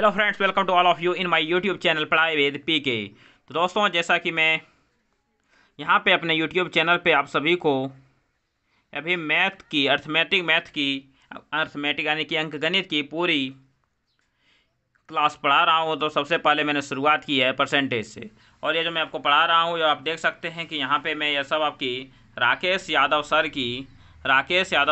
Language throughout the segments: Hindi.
Hello friends, welcome to all of you in my YouTube channel Padhai with PK. तो दोस्तों, जैसा कि मैं यहाँ पे अपने यूट्यूब चैनल पे आप सभी को अभी अर्थमेटिक यानी कि अंकगणित की पूरी क्लास पढ़ा रहा हूँ। तो सबसे पहले मैंने शुरुआत की है परसेंटेज से, और ये जो मैं आपको पढ़ा रहा हूँ, ये आप देख सकते हैं कि यहाँ पे मैं ये सब आपकी राकेश यादव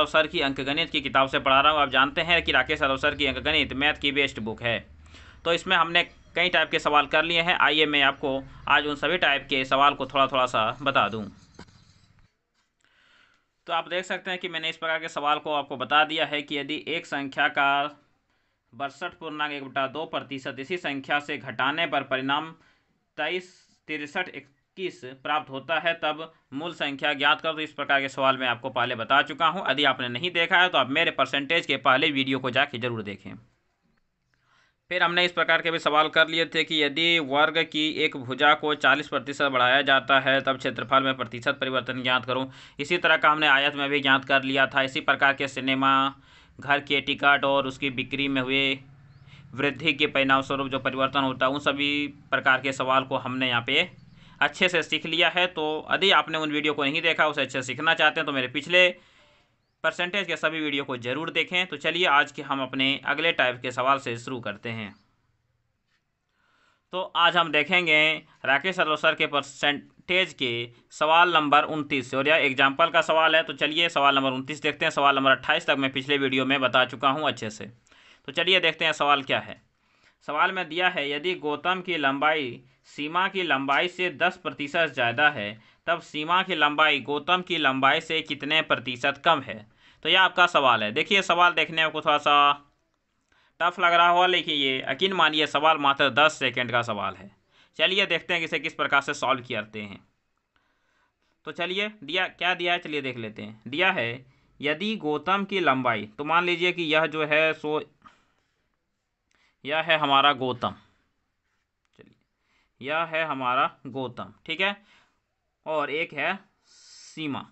सर की अंकगणित की किताब से पढ़ा रहा हूँ। आप जानते हैं कि राकेश यादव सर की अंकगणित मैथ की बेस्ट बुक है। तो इसमें हमने कई टाइप के सवाल कर लिए हैं। आइए मैं आपको आज उन सभी टाइप के सवाल को थोड़ा थोड़ा सा बता दूं। तो आप देख सकते हैं कि मैंने इस प्रकार के सवाल को आपको बता दिया है कि यदि एक संख्या का 62.1/2% इसी संख्या से घटाने पर परिणाम 23, 63, 21 प्राप्त होता है, तब मूल संख्या ज्ञात कर। तो इस प्रकार के सवाल मैं आपको पहले बता चुका हूं। यदि आपने नहीं देखा है तो आप मेरे परसेंटेज के पहले वीडियो को जाके जरूर देखें। फिर हमने इस प्रकार के भी सवाल कर लिए थे कि यदि वर्ग की एक भुजा को 40% बढ़ाया जाता है, तब क्षेत्रफल में प्रतिशत परिवर्तन ज्ञात करूं। इसी तरह का हमने आयत में भी ज्ञात कर लिया था। इसी प्रकार के सिनेमा घर के टिकट और उसकी बिक्री में हुए वृद्धि के परिणाम स्वरूप जो परिवर्तन होता है, उन सभी प्रकार के सवाल को हमने यहाँ पे अच्छे से सीख लिया है। तो यदि आपने उन वीडियो को नहीं देखा, उसे अच्छे से सीखना चाहते हैं, तो मेरे पिछले परसेंटेज के सभी वीडियो को जरूर देखें। तो चलिए आज के हम अपने अगले टाइप के सवाल से शुरू करते हैं। तो आज हम देखेंगे राकेश अरोसर के परसेंटेज के सवाल नंबर 29 और यह एग्जाम्पल का सवाल है। तो चलिए सवाल नंबर 29 देखते हैं। सवाल नंबर 28 तक मैं पिछले वीडियो में बता चुका हूँ अच्छे से। तो चलिए देखते हैं सवाल क्या है। सवाल में दिया है, यदि गौतम की लंबाई सीमा की लंबाई से 10% ज़्यादा है, तब सीमा की लंबाई गौतम की लंबाई से कितने प्रतिशत कम है। तो यह आपका सवाल है। देखिए सवाल देखने में थोड़ा सा टफ लग रहा होगा, लेकिन ये यकीन मानिए सवाल मात्र 10 सेकेंड का सवाल है। चलिए देखते हैं कि इसे किस प्रकार से सॉल्व करते हैं। तो चलिए क्या दिया है, चलिए देख लेते हैं। दिया है, यदि गौतम की लंबाई, तो मान लीजिए कि यह जो है सो यह है हमारा गौतम। चलिए यह है हमारा गौतम, ठीक है, और एक है सीमा।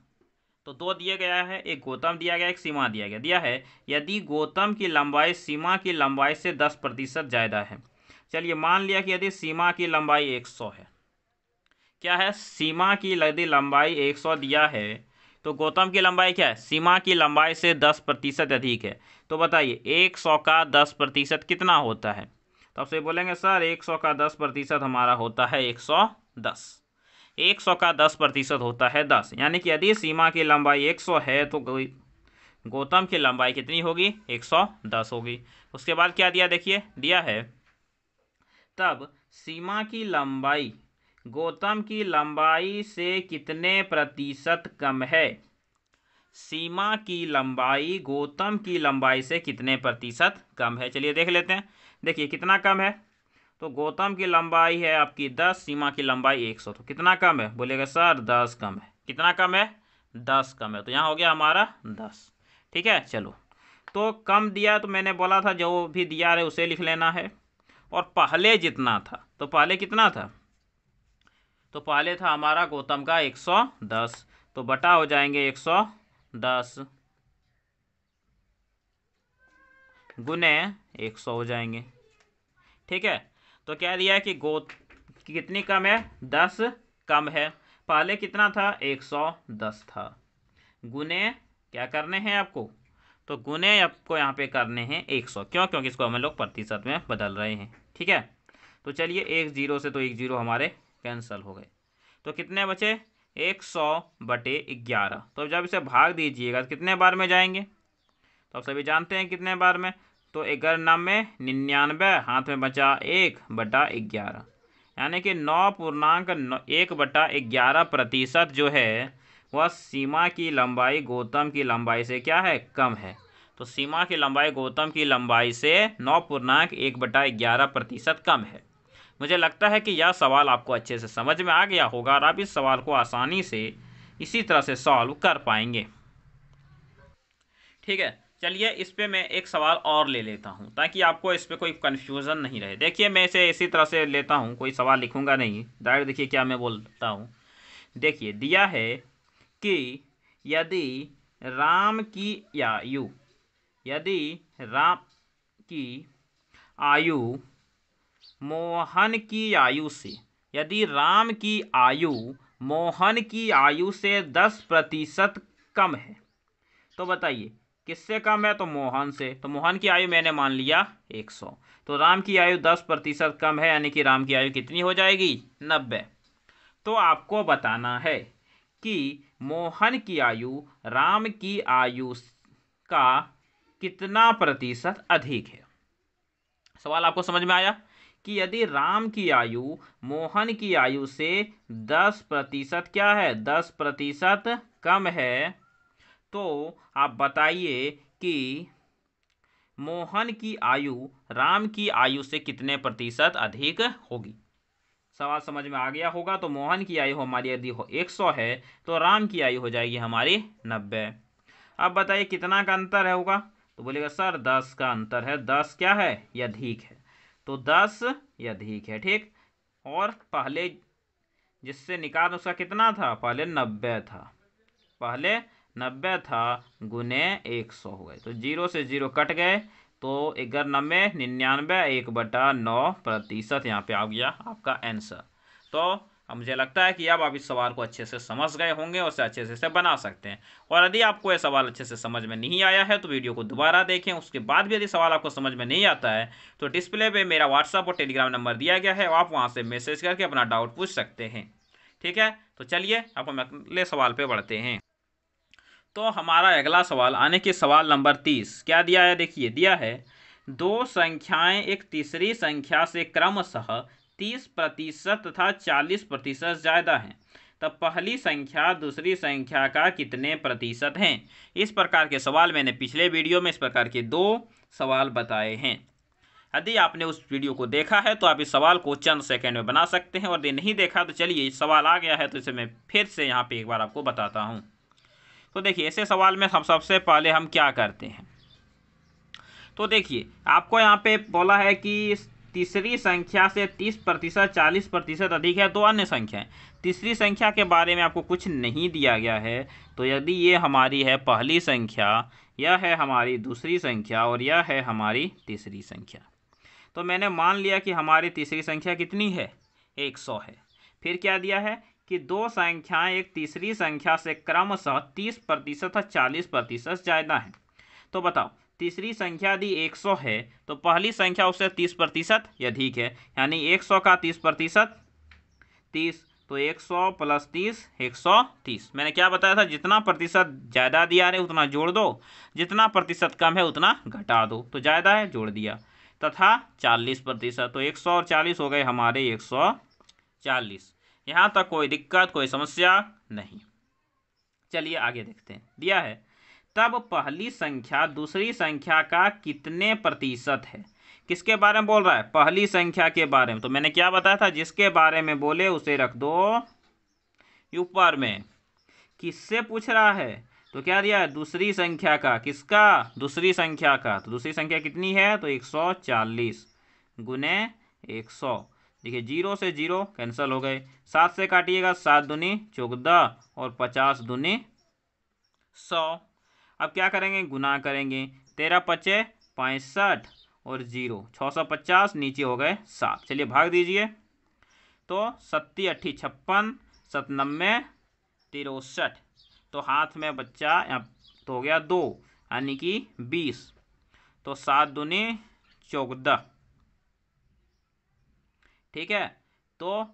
तो दो दिया गया है, एक गौतम दिया गया, एक सीमा दिया गया। दिया है यदि गौतम की लंबाई सीमा की लंबाई से 10% ज़्यादा है। चलिए मान लिया कि यदि सीमा की लंबाई 100 है। क्या है, सीमा की यदि लंबाई 100 दिया है, तो गौतम की लंबाई क्या है, सीमा की लंबाई से 10% अधिक है। तो बताइए 100 का 10% कितना होता है। तो आपसे बोलेंगे सर 100 का 10% हमारा होता है 110। 100 का 10% होता है 10, यानी कि यदि सीमा की लंबाई 100 है तो गौतम की लंबाई कितनी होगी, 110 होगी। उसके बाद क्या दिया, देखिए दिया है, तब सीमा की लंबाई गौतम की लंबाई से कितने प्रतिशत कम है। सीमा की लंबाई गौतम की लंबाई से कितने प्रतिशत कम है, चलिए देख लेते हैं। देखिए कितना कम है, तो गौतम की लंबाई है आपकी 10, सीमा की लंबाई 100, तो कितना कम है, बोलेगा सर 10 कम है। कितना कम है, 10 कम है। तो यहाँ हो गया हमारा 10, ठीक है। चलो, तो कम दिया तो मैंने बोला था जो भी दिया है उसे लिख लेना है। और पहले जितना था, तो पहले कितना था, तो पहले था हमारा गौतम का 110, तो बटा हो जाएंगे 110 गुने 100 हो जाएंगे, ठीक है। तो क्या दिया है कि कितनी कम है, 10 कम है। पहले कितना था, 110 था, गुने क्या करने हैं आपको, तो गुने आपको यहाँ पे करने हैं 100। क्यों, क्योंकि इसको हम लोग प्रतिशत में बदल रहे हैं, ठीक है। तो चलिए 10 से तो 10 हमारे कैंसिल हो गए। तो कितने बचे, 100/11। तो जब इसे भाग दीजिएगा तो कितने बार में जाएंगे, तो आप सभी जानते हैं कितने बार में। तो 99, हाथ में बचा 1/11, यानी कि 9.1/11% जो है वह सीमा की लंबाई गौतम की लंबाई से क्या है, कम है। तो सीमा की लंबाई गौतम की लंबाई से 9.1/11% कम है। मुझे लगता है कि यह सवाल आपको अच्छे से समझ में आ गया होगा और आप इस सवाल को आसानी से इसी तरह से सॉल्व कर पाएंगे, ठीक है। चलिए इस पे मैं एक सवाल और ले लेता हूँ ताकि आपको इस पे कोई कन्फ्यूज़न नहीं रहे। देखिए मैं इसे इसी तरह से लेता हूँ, कोई सवाल लिखूंगा नहीं डायरेक्ट। देखिए क्या मैं बोलता हूँ, देखिए दिया है कि यदि राम की या यू यदि राम की आयु मोहन की आयु से, यदि राम की आयु मोहन की आयु से 10% कम है, तो बताइए किससे कम है? तो मोहन से। तो मोहन की आयु मैंने मान लिया 100, तो राम की आयु 10% कम है, यानी कि राम की आयु कितनी हो जाएगी? 90। तो आपको बताना है कि मोहन की आयु राम की आयु का कितना प्रतिशत अधिक है। सवाल आपको समझ में आया कि यदि राम की आयु मोहन की आयु से 10% क्या है? 10% कम है, तो आप बताइए कि मोहन की आयु राम की आयु से कितने प्रतिशत अधिक होगी। सवाल समझ में आ गया होगा। तो मोहन की आयु हमारी यदि 100 है तो राम की आयु हो जाएगी हमारी 90। अब बताइए कितना का अंतर है होगा? तो बोलेगा सर 10 का अंतर है। 10 क्या है? ये अधिक है, तो 10 ये अधिक है, ठीक। और पहले जिससे निकाल उसका कितना था? पहले 90 था, पहले 90 था, गुने 100 हो गए, तो 0 से 0 कट गए, तो 91, 99, 1/9% यहाँ पे आ गया आपका आंसर। तो अब मुझे लगता है कि अब आप इस सवाल को अच्छे से समझ गए होंगे और अच्छे से इसे बना सकते हैं। और यदि आपको यह सवाल अच्छे से समझ में नहीं आया है तो वीडियो को दोबारा देखें। उसके बाद भी यदि सवाल आपको समझ में नहीं आता है तो डिस्प्ले पे मेरा व्हाट्सअप और टेलीग्राम नंबर दिया गया है, आप वहाँ से मैसेज करके अपना डाउट पूछ सकते हैं, ठीक है। तो चलिए अब हम अगले सवाल पे बढ़ते हैं। तो हमारा अगला सवाल आने के सवाल नंबर 30 क्या दिया है? देखिए दिया है, दो संख्याएं एक तीसरी संख्या से क्रमशः 30% तथा 40% ज़्यादा हैं, तब पहली संख्या दूसरी संख्या का कितने प्रतिशत हैं? इस प्रकार के सवाल मैंने पिछले वीडियो में इस प्रकार के 2 सवाल बताए हैं। यदि आपने उस वीडियो को देखा है तो आप इस सवाल को चंद सेकंड में बना सकते हैं, और यदि नहीं देखा तो चलिए सवाल आ गया है तो इसे मैं फिर से यहाँ पे एक बार आपको बताता हूँ। तो देखिए ऐसे सवाल में हम सबसे पहले हम क्या करते हैं, तो देखिए आपको यहाँ पे बोला है कि तीसरी संख्या से 30% 40% अधिक है, दो अन्य संख्याएं। तीसरी संख्या के बारे में आपको कुछ नहीं दिया गया है, तो यदि ये हमारी है पहली संख्या, यह है हमारी दूसरी संख्या और यह है हमारी तीसरी संख्या, तो मैंने मान लिया कि हमारी तीसरी संख्या कितनी है? 100 है। फिर क्या दिया है कि दो संख्याएं एक तीसरी संख्या से क्रमशः 30% और 40% ज़्यादा हैं। तो बताओ तीसरी संख्या यदि 100 है तो पहली संख्या उससे 30% या अधिक है, यानी 100 का 30% 30, तो 100 + 30 130। मैंने क्या बताया था? जितना प्रतिशत ज़्यादा दिया रहे उतना जोड़ दो, जितना प्रतिशत कम है उतना घटा दो, तो ज़्यादा है जोड़ दिया, तथा 40%, तो 100 और 40 हो गए हमारे 140। यहाँ तक कोई दिक्कत कोई समस्या नहीं। चलिए आगे देखते हैं। दिया है तब पहली संख्या दूसरी संख्या का कितने प्रतिशत है? किसके बारे में बोल रहा है? पहली संख्या के बारे में। तो मैंने क्या बताया था? जिसके बारे में बोले उसे रख दो ऊपर में। किससे पूछ रहा है? तो क्या दिया है? दूसरी संख्या का। किसका? दूसरी संख्या का। तो दूसरी संख्या कितनी है? तो 140 गुने 100। देखिए 0 से 0 कैंसिल हो गए, 7 से काटिएगा, 7 दूनी 14 और 50 दूनी 100। अब क्या करेंगे? गुना करेंगे, 13 × 5 = 65 और 0 650, नीचे हो गए 7। चलिए भाग दीजिए, तो 7 × 8 = 56, 7 × 9 = 63, तो हाथ में बच्चा तो हो गया 2, यानी कि 20, तो 7 दूनी 14, ठीक है। तो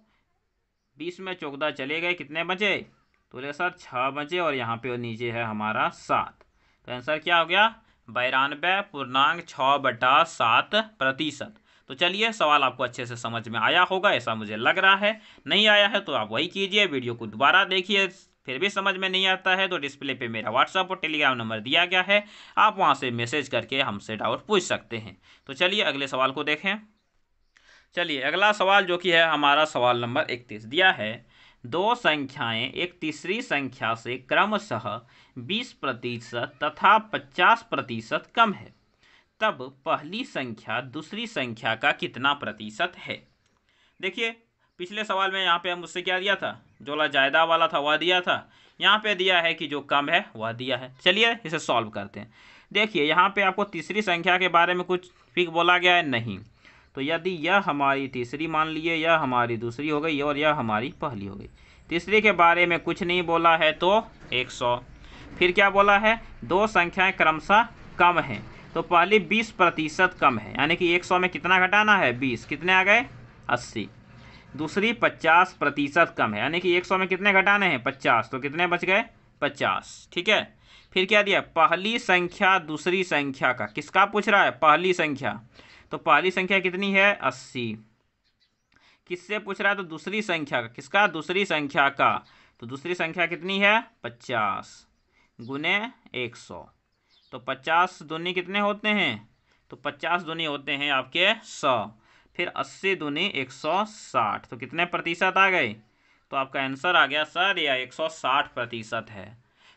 20 में 14 चले गए, कितने बचे? तो बोले सर 6 बचे, और यहाँ पे नीचे है हमारा 7, तो आंसर क्या हो गया? 92.6/7%। तो चलिए सवाल आपको अच्छे से समझ में आया होगा ऐसा मुझे लग रहा है। नहीं आया है तो आप वही कीजिए, वीडियो को दोबारा देखिए। फिर भी समझ में नहीं आता है तो डिस्प्ले पे मेरा व्हाट्सअप और टेलीग्राम नंबर दिया गया है, आप वहाँ से मैसेज करके हमसे डाउट पूछ सकते हैं। तो चलिए अगले सवाल को देखें। चलिए अगला सवाल जो कि है हमारा सवाल नंबर 31। दिया है दो संख्याएं एक तीसरी संख्या से क्रमशः 20% तथा 50% कम है, तब पहली संख्या दूसरी संख्या का कितना प्रतिशत है? देखिए पिछले सवाल में यहाँ पे हम उससे क्या दिया था? जो ज़्यादा वाला था वह दिया था, यहाँ पे दिया है कि जो कम है वह दिया है। चलिए इसे सॉल्व करते हैं। देखिए यहाँ पे आपको तीसरी संख्या के बारे में कुछ भी बोला गया है नहीं, तो यदि यह हमारी तीसरी मान लिए, यह हमारी दूसरी हो गई और यह हमारी पहली हो गई। तीसरी के बारे में कुछ नहीं बोला है तो 100। फिर क्या बोला है, दो संख्याएं क्रमशः कम हैं, तो पहली 20% कम है, यानी कि 100 में कितना घटाना है 20, कितने आ गए 80। दूसरी 50% कम है, यानी कि 100 में कितने घटाने हैं 50, तो कितने बच गए 50। ठीक है। फिर क्या दिया, पहली संख्या दूसरी संख्या का, किसका पूछ रहा है पहली संख्या, तो पहली संख्या कितनी है 80। किससे पूछ रहा है, तो दूसरी संख्या का, किसका दूसरी संख्या का, तो दूसरी संख्या कितनी है 50 गुने 100, तो 50 दूनी कितने होते हैं, तो 50 दूनी होते हैं आपके 100। फिर 80 दूनी 160, तो कितने प्रतिशत आ गए, तो आपका आंसर आ गया सर या 160% है।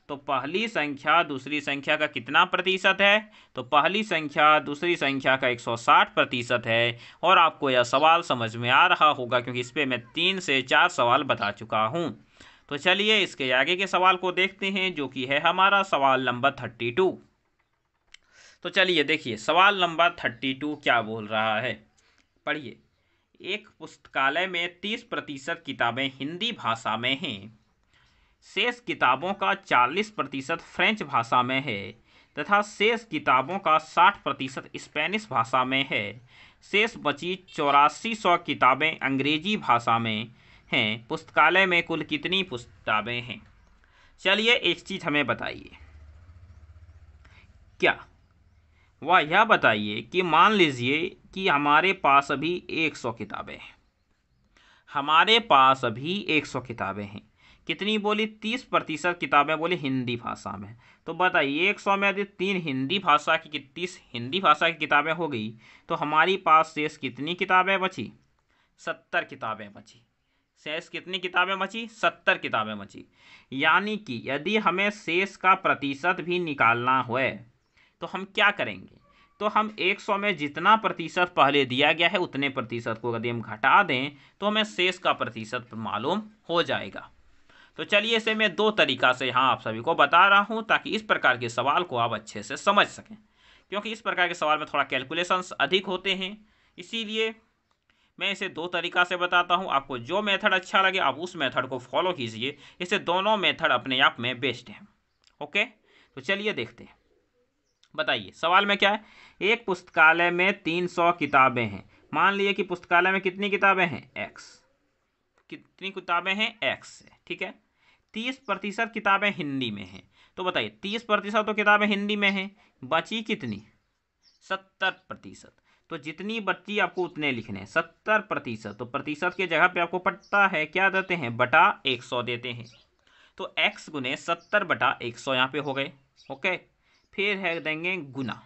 तो पहली संख्या दूसरी संख्या का कितना प्रतिशत है, तो पहली संख्या दूसरी संख्या का 160% है। और आपको यह सवाल समझ में आ रहा होगा क्योंकि इस पर मैं 3 से 4 सवाल बता चुका हूँ। तो चलिए इसके आगे के सवाल को देखते हैं, जो कि है हमारा सवाल नंबर 32। तो चलिए देखिए सवाल नंबर 32 क्या बोल रहा है, पढ़िए। एक पुस्तकालय में 30% किताबें हिंदी भाषा में हैं, शेष किताबों का 40% फ्रेंच भाषा में है तथा शेष किताबों का 60% स्पेनिश भाषा में है। शेष बची 8400 किताबें अंग्रेजी भाषा में हैं। पुस्तकालय में कुल कितनी पुस्तकें हैं। चलिए एक चीज़ हमें बताइए, क्या वह यह बताइए कि मान लीजिए कि हमारे पास अभी 100 किताबें हैं, हमारे पास अभी 100 किताबें हैं, कितनी बोली 30% किताबें बोली हिंदी भाषा में। तो बताइए 100 में यदि 3 हिंदी भाषा की 30 हिंदी भाषा की किताबें हो गई तो हमारी पास शेष कितनी किताबें बची, 70 किताबें बची। शेष कितनी किताबें बची, 70 किताबें बची। यानी कि यदि हमें शेष का प्रतिशत भी निकालना हो तो हम क्या करेंगे, तो हम 100 में जितना प्रतिशत पहले दिया गया है उतने प्रतिशत को यदि हम घटा दें तो हमें शेष का प्रतिशत मालूम हो जाएगा। तो चलिए इसे मैं 2 तरीक़ा से यहाँ आप सभी को बता रहा हूँ ताकि इस प्रकार के सवाल को आप अच्छे से समझ सकें, क्योंकि इस प्रकार के सवाल में थोड़ा कैलकुलेशंस अधिक होते हैं, इसीलिए मैं इसे 2 तरीक़ा से बताता हूँ। आपको जो मेथड अच्छा लगे आप उस मेथड को फॉलो कीजिए, इसे दोनों मेथड अपने आप में बेस्ट हैं। ओके, तो चलिए देखते हैं। बताइए सवाल में क्या है, एक पुस्तकालय में 300 किताबें हैं। मान लिए कि पुस्तकालय में कितनी किताबें हैं x, कितनी किताबें हैं x से, ठीक है। 30% किताबें हिंदी में हैं, तो बताइए 30% तो किताबें हिंदी में हैं, बची कितनी 70%। तो जितनी बची आपको उतने लिखने हैं 70%। तो प्रतिशत की जगह पे आपको पता है क्या देते हैं, बटा 100 देते हैं। तो x गुने 70/100 यहाँ पे हो गए। ओके, फिर है देंगे गुना,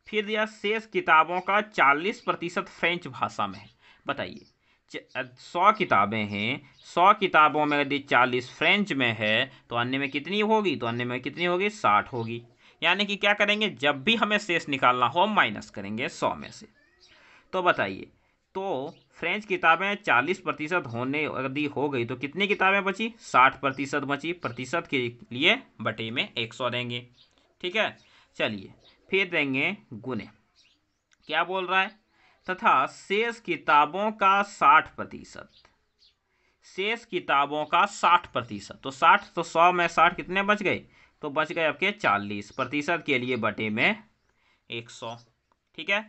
फिर दिया शेष किताबों का 40% फ्रेंच भाषा में है। बताइए 100 किताबें हैं, 100 किताबों में यदि 40 फ्रेंच में है तो अन्य में कितनी होगी, तो अन्य में कितनी होगी 60 होगी। यानी कि क्या करेंगे, जब भी हमें शेष निकालना हो माइनस करेंगे 100 में से। तो बताइए, तो फ्रेंच किताबें 40% होने यदि हो गई तो कितनी किताबें बची, 60% बची। प्रतिशत के लिए बटे में 100 देंगे, ठीक है। चलिए फिर देंगे गुने, क्या बोल रहा है, तथा शेष किताबों का 60%, शेष किताबों का 60%। तो 60 तो 100 में 60 कितने बच गए, तो बच गए आपके 40। प्रतिशत के लिए बटे में 100, ठीक है।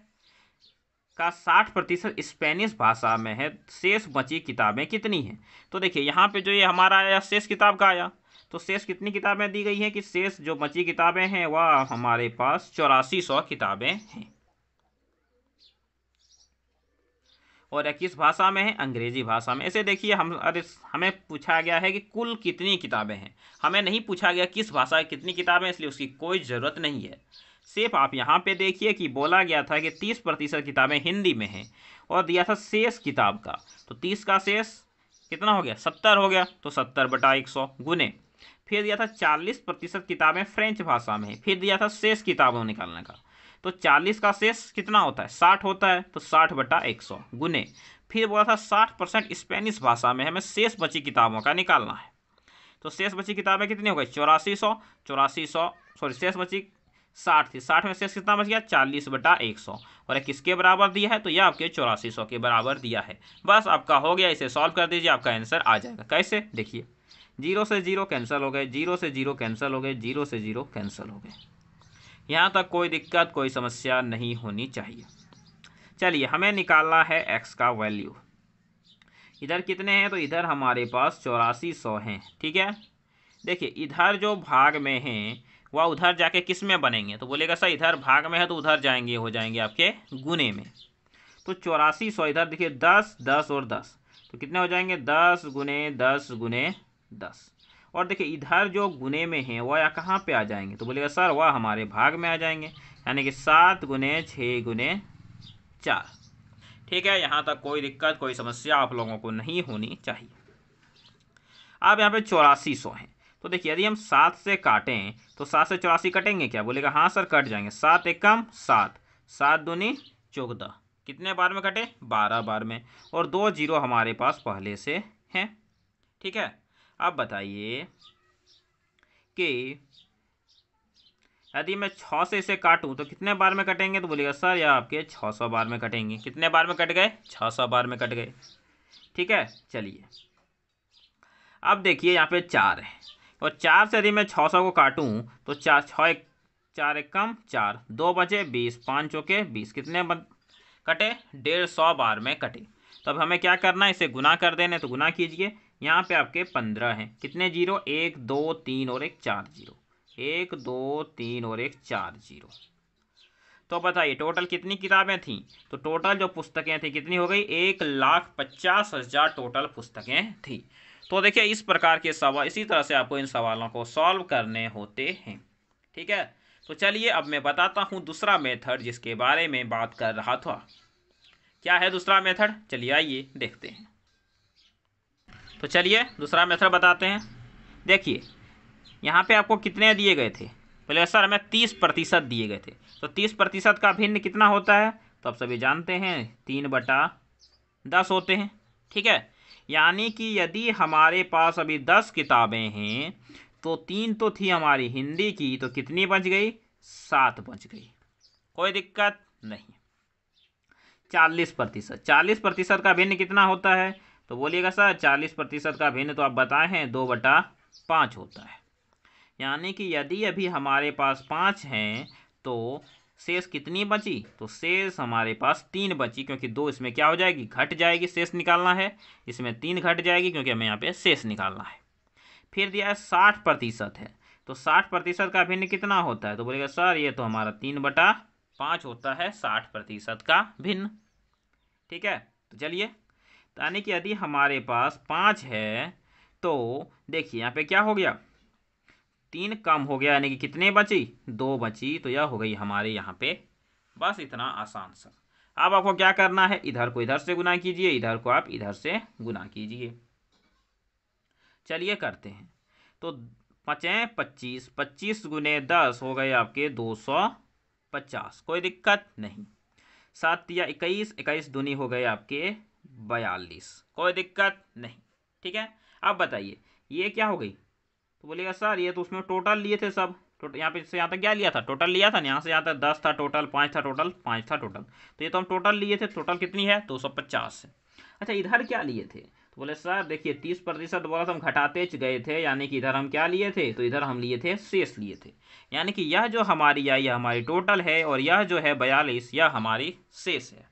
का 60% स्पेनिश भाषा में है। शेष बची किताबें कितनी हैं, तो देखिए यहाँ पे जो ये हमारा आया शेष किताब का आया, तो शेष कितनी किताबें दी गई हैं कि शेष जो बची किताबें हैं वह हमारे पास 8400 किताबें हैं। और यह किस भाषा में है, अंग्रेजी भाषा में। ऐसे देखिए हमें पूछा गया है कि कुल कितनी किताबें हैं, हमें नहीं पूछा गया किस भाषा की कितनी किताबें, इसलिए उसकी कोई ज़रूरत नहीं है। सिर्फ आप यहाँ पे देखिए कि बोला गया था कि 30% किताबें हिंदी में हैं और दिया था शेष किताब का, तो 30 का शेष कितना हो गया 70 हो गया, तो 70/100 गुने, फिर दिया था 40% किताबें फ्रेंच भाषा में है, फिर दिया था शेष किताबों निकालने का, तो 40 का शेष कितना होता है 60 होता है, तो 60/100 गुने, फिर बोला था 60% स्पेनिश भाषा में हमें शेष बची किताबों का निकालना है। तो शेष बची किताबें कितनी हो गई 8400, शेष बची 60 थी, 60 में शेष कितना बच गया 40/100, और ये किसके बराबर दिया है तो यह आपके 8400 के बराबर दिया है। बस आपका हो गया, इसे सॉल्व कर दीजिए, आपका आंसर आ जाएगा। कैसे, देखिए 0 से 0 कैंसिल हो गए, 0 से 0 कैंसिल हो गए, 0 से 0 कैंसिल हो गए। यहाँ तक कोई दिक्कत कोई समस्या नहीं होनी चाहिए। चलिए हमें निकालना है x का वैल्यू। इधर कितने हैं तो इधर हमारे पास 8400 हैं, ठीक है। देखिए इधर जो भाग में हैं वह उधर जाके किस में बनेंगे तो बोलेगा सर इधर भाग में है तो उधर जाएंगे, हो जाएंगे आपके गुने में। तो 8400 इधर देखिए 10 10 और 10 तो कितने हो जाएंगे 10 गुने 10 गुने 10। और देखिए इधर जो गुने में है वह या कहाँ पे आ जाएंगे तो बोलेगा सर वह हमारे भाग में आ जाएंगे, यानी कि 7 गुने 6 गुने 4। ठीक है, यहाँ तक कोई दिक्कत कोई समस्या आप लोगों को नहीं होनी चाहिए। अब यहाँ पे 8400 है तो देखिए यदि हम 7 से काटें तो 7 से 84 कटेंगे क्या, बोलेगा हाँ सर कट जाएंगे। 7 एकम 7, 7 दूनी 14, कितने बार में कटे 12 बार में, और 2 जीरो हमारे पास पहले से हैं। ठीक है, अब बताइए कि यदि मैं 6 से इसे काटूं तो कितने बार में कटेंगे तो बोलेगा सर यह आपके 600 बार में कटेंगे। कितने बार में कट गए 600 बार में कट गए। ठीक है, चलिए अब देखिए यहाँ पे 4 है और 4 से यदि मैं 600 को काटूं तो 4 एक कम 4, 2 बचे 20, 5 चौके 20, कितने कटे 150 बार में कटे। तो अब हमें क्या करना है, इसे गुना कर देने, तो गुना कीजिए। यहाँ पे आपके 15 हैं, कितने जीरो 1 2 3 और 1 4 जीरो, 1 2 3 और 1 4 जीरो। तो बताइए टोटल कितनी किताबें थीं, तो टोटल जो पुस्तकें थी कितनी हो गई 1,50,000 टोटल पुस्तकें थी। तो देखिए इस प्रकार के सवाल, इसी तरह से आपको इन सवालों को सॉल्व करने होते हैं। ठीक है, तो चलिए अब मैं बताता हूँ दूसरा मेथड जिसके बारे में बात कर रहा था। क्या है दूसरा मेथड, चलिए आइए देखते हैं। तो चलिए दूसरा मेथड बताते हैं। देखिए यहाँ पे आपको कितने दिए गए थे, पहले सर हमें 30% दिए गए थे, तो 30% का भिन्न कितना होता है तो आप सभी जानते हैं 3/10 होते हैं। ठीक है, यानी कि यदि हमारे पास अभी 10 किताबें हैं तो 3 तो थी हमारी हिंदी की, तो कितनी बच गई 7 बच गई, कोई दिक्कत नहीं। 40%, 40% का भिन्न कितना होता है तो बोलिएगा सर 40% का भिन्न तो आप बताए हैं 2/5 होता है। यानी कि यदि अभी हमारे पास 5 हैं तो शेष कितनी बची, तो शेष हमारे पास 3 बची, क्योंकि 2 इसमें क्या हो जाएगी घट जाएगी, शेष निकालना है, इसमें 3 घट जाएगी क्योंकि हमें यहाँ पे शेष निकालना है। फिर दिया है 60% है, तो 60% का भिन्न कितना होता है तो बोलेगा सर ये तो हमारा 3/5 होता है 60% का भिन्न। ठीक है, तो चलिए, तो यानी कि यदि हमारे पास 5 है तो देखिए यहाँ पे क्या हो गया 3 कम हो गया, यानी कि कितने बची 2 बची, तो यह हो गई हमारे यहाँ पे। बस इतना आसान सा। अब आपको क्या करना है, इधर को इधर से गुना कीजिए, इधर को आप इधर से गुना कीजिए। चलिए करते हैं, तो 5 25, 25 गुने 10 हो गए आपके 250, कोई दिक्कत नहीं। 7 या 21, 21 दूनी हो गए आपके 42, कोई दिक्कत नहीं। ठीक है, अब बताइए ये क्या हो गई तो बोलेगा सर ये तो उसमें टोटल लिए थे सब, यहाँ पे से यहाँ तक क्या लिया था टोटल लिया था ना, यहाँ से यहाँ तक 10 था टोटल, 5 था टोटल, 5 था टोटल, तो ये तो हम टोटल लिए थे, टोटल कितनी है 250 है। अच्छा इधर क्या लिए थे तो बोले सर देखिए 30% बोला तो हम घटाते गए थे, यानी कि इधर हम क्या लिए थे तो इधर हम लिए थे शेष लिए थे, यानी कि यह जो हमारी आई यह हमारी टोटल है और यह जो है 42 यह हमारी शेष है।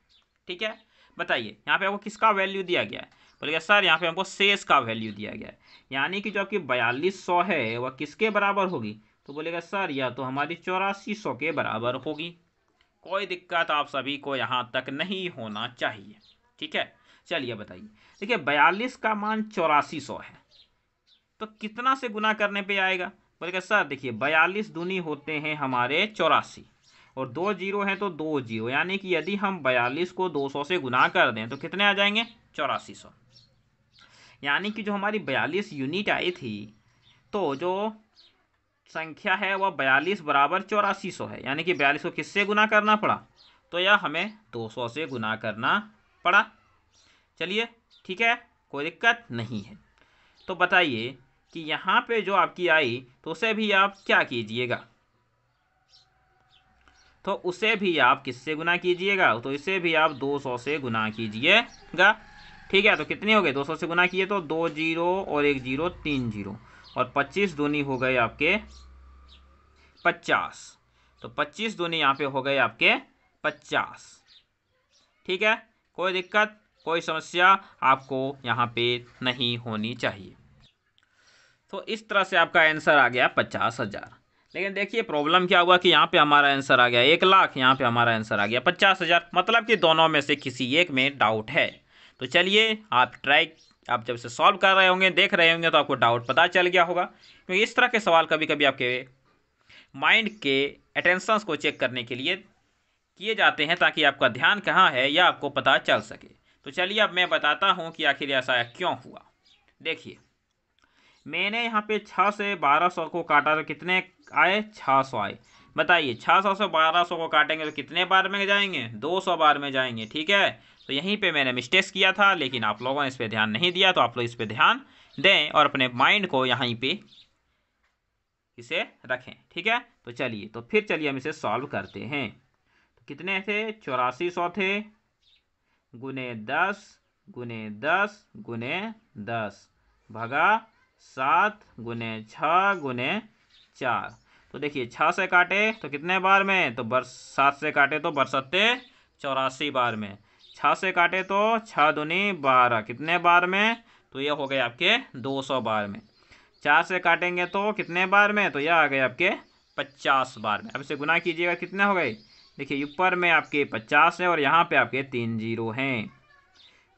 ठीक है, बताइए यहाँ पे आपको किसका वैल्यू दिया गया है, बोलेगा सर यहाँ पे हमको शेष का वैल्यू दिया गया है, यानी कि जो आपकी 4200 है वह किसके बराबर होगी तो बोलेगा सर यह तो हमारी 8400 के बराबर होगी। कोई दिक्कत आप सभी को यहाँ तक नहीं होना चाहिए। ठीक है, चलिए बताइए, देखिए 42 का मान 8400 है तो कितना से गुना करने पे आएगा, बोलेगा सर देखिए 42 दूनी होते हैं हमारे 84 और 2 जीरो हैं तो 2 जीरो, यानी कि यदि हम 42 को 200 से गुना कर दें तो कितने आ जाएंगे 8400, यानी कि जो हमारी 42 यूनिट आई थी तो जो संख्या है वह 42 बराबर 8400 है, यानी कि 42 को किससे गुना करना पड़ा तो यह हमें 200 से गुना करना पड़ा। चलिए ठीक है, कोई दिक्कत नहीं है। तो बताइए कि यहाँ पे जो आपकी आई तो उसे भी आप क्या कीजिएगा, तो उसे भी आप किससे गुना कीजिएगा, तो इसे भी आप 200 से गुना कीजिएगा। ठीक है, तो कितनी हो गई, 200 से गुना किए तो 2 जीरो और 1 जीरो 3 जीरो, और 25 दूनी हो गए आपके 50। तो 25 दूनी यहाँ पे हो गए आपके 50। ठीक है, कोई दिक्कत कोई समस्या आपको यहाँ पे नहीं होनी चाहिए। तो इस तरह से आपका आंसर आ गया 50,000। लेकिन देखिए प्रॉब्लम क्या हुआ कि यहाँ पे हमारा आंसर आ गया 1,00,000, यहाँ पे हमारा आंसर आ गया 50,000, मतलब कि दोनों में से किसी एक में डाउट है। तो चलिए आप जब से सॉल्व कर रहे होंगे, देख रहे होंगे, तो आपको डाउट पता चल गया होगा। क्योंकि इस तरह के सवाल कभी कभी आपके माइंड के अटेंशंस को चेक करने के लिए किए जाते हैं, ताकि आपका ध्यान कहाँ है यह आपको पता चल सके। तो चलिए अब मैं बताता हूँ कि आखिर ऐसा क्यों हुआ। देखिए मैंने यहाँ पे 6 से 1200 को काटा तो कितने आए, 600 आए। बताइए 600 से 1200 को काटेंगे तो कितने बार में जाएंगे, 200 बार में जाएंगे। ठीक है, तो यहीं पे मैंने मिस्टेक किया था, लेकिन आप लोगों ने इस पर ध्यान नहीं दिया। तो आप लोग इस पर ध्यान दें और अपने माइंड को यहीं पे इसे रखें। ठीक है, तो चलिए चलिए हम इसे सॉल्व करते हैं। तो कितने थे, 8400 थे, गुने 10 गुने 10 गुने 10 भगा 7 गुने 6 गुने 4। तो देखिए 6 से काटे तो कितने बार में, तो 7 से काटे तो बरसते 84 बार में। 6 से काटे तो 6 दूनी 12, कितने बार में, तो ये हो गए आपके 200 बार में। 4 से काटेंगे तो कितने बार में, तो यह आ गए आपके 50 बार में। अब इसे गुना कीजिएगा, कितने हो गए, देखिए ऊपर में आपके 50 है और यहाँ पे आपके 3 जीरो हैं।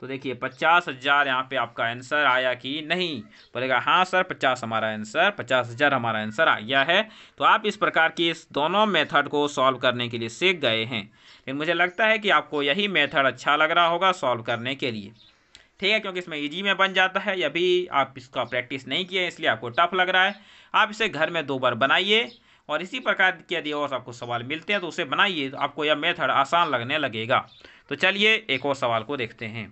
तो देखिए 50,000 यहाँ पे आपका आंसर आया कि नहीं, बोलेगा हाँ सर 50,000 हमारा आंसर आ गया है। तो आप इस प्रकार की इस दोनों मेथड को सॉल्व करने के लिए सीख गए हैं। लेकिन मुझे लगता है कि आपको यही मेथड अच्छा लग रहा होगा सॉल्व करने के लिए। ठीक है, क्योंकि इसमें इजी में बन जाता है। अभी आप इसका प्रैक्टिस नहीं किए इसलिए आपको टफ लग रहा है। आप इसे घर में 2 बार बनाइए और इसी प्रकार के यदि और आपको सवाल मिलते हैं तो उसे बनाइए, तो आपको यह मेथड आसान लगने लगेगा। तो चलिए एक और सवाल को देखते हैं।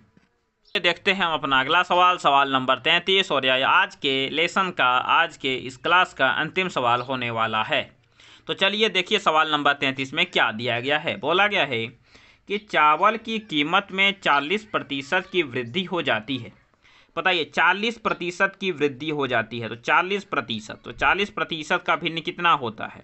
देखते हैं हम अपना अगला सवाल, सवाल नंबर 33, और यह आज के लेसन का, आज के इस क्लास का अंतिम सवाल होने वाला है। तो चलिए देखिए सवाल नंबर 33 में क्या दिया गया है। बोला गया है कि चावल की कीमत में 40% की वृद्धि हो जाती है। बताइए 40% की वृद्धि हो जाती है, तो 40%, तो 40% का भिन्न कितना होता है,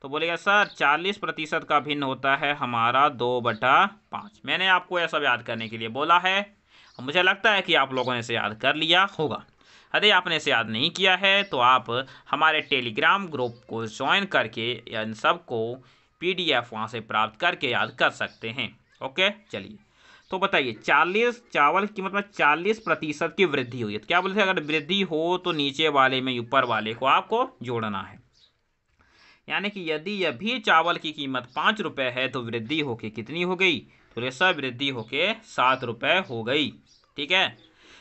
तो बोलेगा सर 40% का भिन्न होता है हमारा 2/5। मैंने आपको यह सब याद करने के लिए बोला है, मुझे लगता है कि आप लोगों ने इसे याद कर लिया होगा। यदि आपने इसे याद नहीं किया है तो आप हमारे टेलीग्राम ग्रुप को ज्वाइन करके इन सब को PDF वहाँ से प्राप्त करके याद कर सकते हैं। ओके चलिए, तो बताइए 40 चावल की मतलब 40% की वृद्धि हुई है। तो क्या बोलते हैं, अगर वृद्धि हो तो नीचे वाले में ऊपर वाले को आपको जोड़ना है। यानी कि यदि यह भी चावल की कीमत 5 रुपये है तो वृद्धि होके कितनी हो गई, तो रेशा वृद्धि होके 7 रुपये हो गई। ठीक है,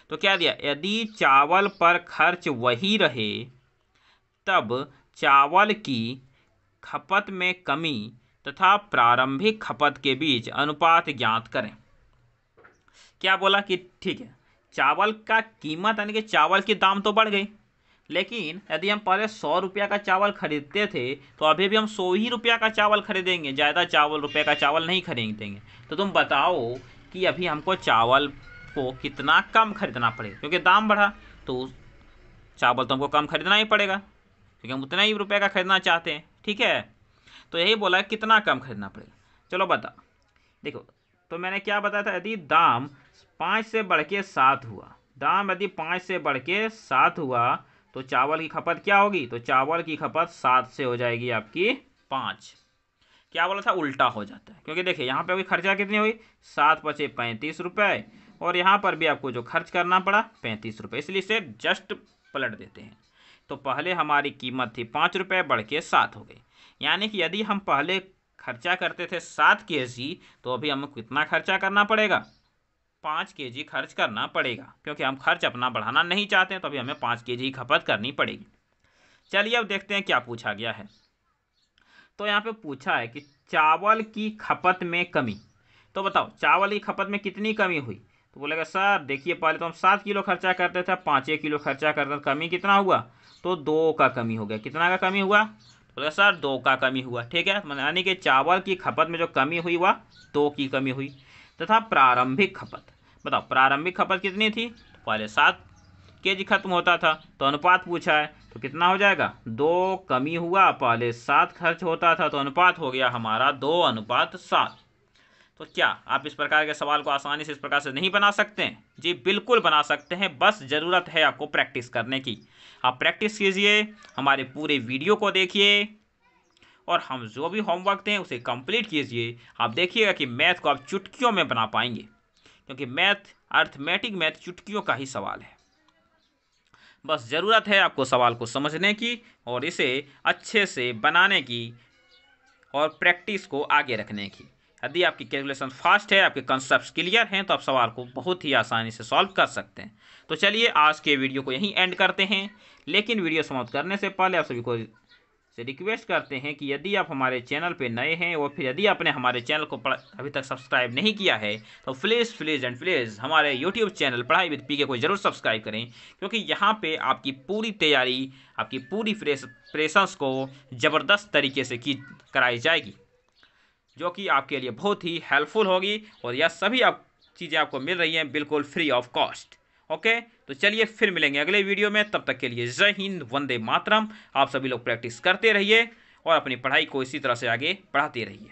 तो क्या दिया, यदि चावल पर खर्च वही रहे तब चावल की खपत में कमी तथा प्रारंभिक खपत के बीच अनुपात ज्ञात करें। क्या बोला कि ठीक है, चावल का कीमत यानी कि चावल की दाम तो बढ़ गई, लेकिन यदि हम पहले 100 रुपया का चावल खरीदते थे तो अभी भी हम 100 ही रुपया का चावल खरीदेंगे, ज़्यादा रुपये का चावल नहीं खरीदेंगे। तो तुम बताओ कि अभी हमको चावल को कितना कम खरीदना पड़ेगा, क्योंकि दाम बढ़ा तो चावल तो हमको कम खरीदना ही पड़ेगा, क्योंकि हम उतना ही रुपये का खरीदना चाहते हैं। ठीक है, तो यही बोला कितना कम खरीदना पड़ेगा। चलो बता, देखो तो मैंने क्या बताया था, यदि दाम 5 से बढ़ के 7 हुआ, दाम यदि 5 से बढ़ के 7 हुआ तो चावल की खपत क्या होगी, तो चावल की खपत 7 से हो जाएगी आपकी 5। क्या बोला था, उल्टा हो जाता है, क्योंकि देखिए यहाँ पे अभी खर्चा कितनी हुई, 7 बचे 35 रुपये, और यहाँ पर भी आपको जो खर्च करना पड़ा 35 रुपये, इसलिए इसे जस्ट पलट देते हैं। तो पहले हमारी कीमत थी 5 रुपये, बढ़ के 7 हो गई। यानी कि यदि हम पहले खर्चा करते थे 7 kg, तो अभी हमें कितना खर्चा करना पड़ेगा, 5 kg खर्च करना पड़ेगा, क्योंकि हम खर्च अपना बढ़ाना नहीं चाहते हैं, तो अभी हमें 5 kg खपत करनी पड़ेगी। चलिए अब देखते हैं क्या पूछा गया है। तो यहाँ पे पूछा है कि चावल की खपत में कमी, तो बताओ चावल की खपत में कितनी कमी हुई, तो बोलेगा सर देखिए पहले तो हम 7 किलो खर्चा करते थे, 5 किलो खर्चा करते थे, कमी कितना हुआ, तो 2 का कमी हो गया। कितना का कमी हुआ, बोला सर 2 का कमी हुआ, ठीक है, यानी कि चावल की खपत में जो कमी हुई वह 2 की कमी हुई। तथा प्रारंभिक खपत, बताओ प्रारंभिक खपत कितनी थी, तो पहले 7 केजी खत्म होता था, तो अनुपात पूछा है तो कितना हो जाएगा, 2 कमी हुआ, पहले 7 खर्च होता था, तो अनुपात हो गया हमारा 2:7। तो क्या आप इस प्रकार के सवाल को आसानी से इस प्रकार से नहीं बना सकते हैं? जी बिल्कुल बना सकते हैं, बस ज़रूरत है आपको प्रैक्टिस करने की। आप प्रैक्टिस कीजिए, हमारे पूरे वीडियो को देखिए और हम जो भी होमवर्क दें उसे कंप्लीट कीजिए। आप देखिएगा कि मैथ को आप चुटकियों में बना पाएंगे, क्योंकि मैथ, अर्थमेटिक मैथ चुटकियों का ही सवाल है। बस ज़रूरत है आपको सवाल को समझने की और इसे अच्छे से बनाने की और प्रैक्टिस को आगे रखने की। यदि आपकी कैलकुलेशन फास्ट है, आपके कंसेप्ट क्लियर हैं, तो आप सवाल को बहुत ही आसानी से सॉल्व कर सकते हैं। तो चलिए आज के वीडियो को यहीं एंड करते हैं, लेकिन वीडियो समाप्त करने से पहले आप सभी को से रिक्वेस्ट करते हैं कि यदि आप हमारे चैनल पे नए हैं और फिर यदि आपने हमारे चैनल को अभी तक सब्सक्राइब नहीं किया है, तो प्लीज़ हमारे यूट्यूब चैनल पढ़ाई विद पीके को जरूर सब्सक्राइब करें, क्योंकि यहाँ पे आपकी पूरी तैयारी, आपकी पूरी प्रेशंस को ज़बरदस्त तरीके से कराई जाएगी, जो कि आपके लिए बहुत ही हेल्पफुल होगी। और यह सभी चीज़ें आपको मिल रही हैं बिल्कुल फ्री ऑफ कॉस्ट। ओके, तो चलिए फिर मिलेंगे अगले वीडियो में, तब तक के लिए जय हिंद, वंदे मातरम। आप सभी लोग प्रैक्टिस करते रहिए और अपनी पढ़ाई को इसी तरह से आगे बढ़ाते रहिए।